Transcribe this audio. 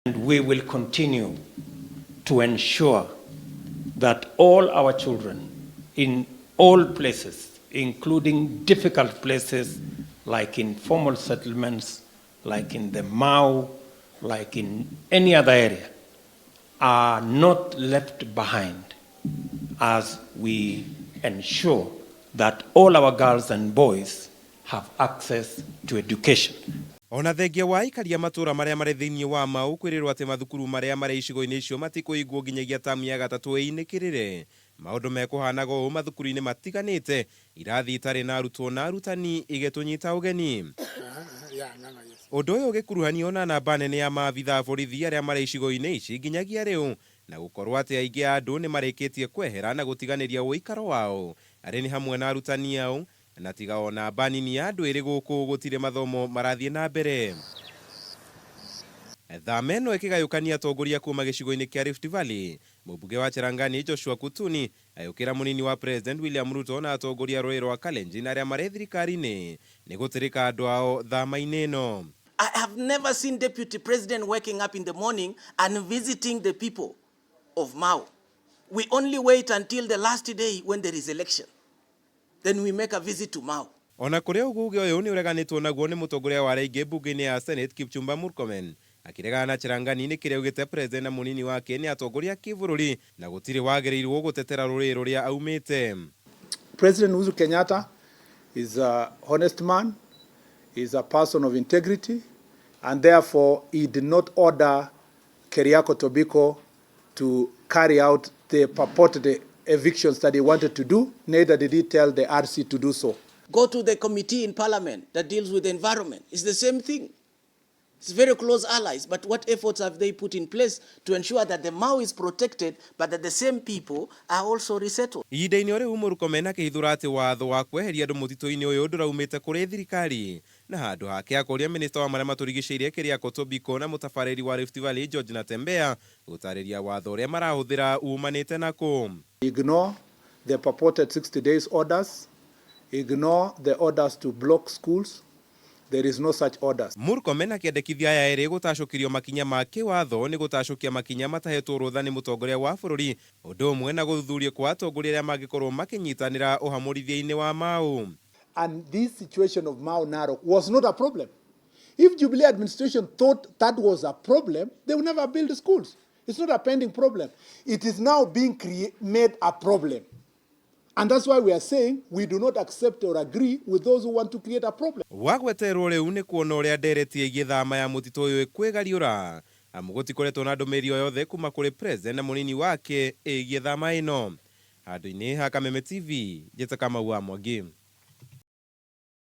And we will continue to ensure that all our children in all places, including difficult places like in formal settlements, like in the Mau, like in any other area, are not left behind as we ensure that all our girls and boys have access to education. Ona thengia wa ikaria matura maria mari thiini wa Mau kwirirwo ati mathukuru maria mari icigo-ini icio matikuigwo nginyagia tamu ya gatatu iinikirire maundu mekuhanaga uu mathukuru-ini matiganite irathi itari na arutwo na arutani igetunyita ugeni. Undu uyu ugikuruhanio na namba nene ya maabitha borithi aria mari icigo-ini ici nginyagia riu na gukorwo ati aingi a andu ni marikitie kwehera na gutiganiria uikaro wao ari ni hamwe na arutani ao na tiga ona banini ya andu iri guku gutire mathomo marathie na mbere. Thameno ikigayukania atongoria kuma gicigo-ini kia Rift Valley, mumbunge wa Cherangani Joshua Kutuni ayukira munini wa President William Ruto na atongoria roi rwa Kalenjin aria mari thirikari-ini ni gutirika andu ao thama-ini ino. I have never seen Deputy President waking up in the morning and visiting the people of Mau. We only wait until the last day when there is election. Then we make a visit to Mau. Ona kuria uguge uyu ni ureganitwo naguo ni mutongoria wa reingi bunge-ini ya Senate Kipchumba Murkomen akiregana Cherangani ni kiria ugite president na munini wake ni atongoria kibururi na gutiri wagereirwo gutetera ruri ruria aumite. President Uhuru Kenyatta is a honest man, is a person of integrity, and therefore he did not order Keriako Tobiko to carry out the purported evictions that he wanted to do, neither did he tell the RC to do so. Go to the committee in parliament that deals with the environment. It's the same thing. It's very close allies, but what efforts have they put in place to ensure that the Mau is protected, but that the same people are also resettled? Ihinda-ini riu Murkomen akihithura ati watho wa kweheria andu mutito-ini uyu nduraumite kuri thirikari na handu hake akoria minista wa maria maturigiciirie Keriako Tobiko na mutabariri wa Rift Valley George Natembeya gutariria watho uria marahuthira umanite naku. Ignore the purported 60 days orders, ignore the orders to block schools. There is no such orders. Murkomen akiendekithia aya eri gutacukirio makinya ma kiwatho ni gutacukia makinya matahetwo rutha ni mutongoria wa bururi undu umwe na guthuthuria kwa atongoria aria mangikorwo makinyitanira uhamurithia-ini wa Mau. And this situation of Mau Narok was not a problem. If Jubilee administration thought that was a problem, they would never build schools. It's not a pending problem. It is now being made a problem. And that's why we are saying we do not accept or agree with those who want to create a problem. Wagweterwo riu ni kuona uria ndereti igie thama ya mutito uyu ikwigariura amu gutikoretwo na ndumiri o yothe kuma kuri president na munini wake igie thama ino. Handu-ini ha Kameme TV, Njete Kamau wa Mwangi.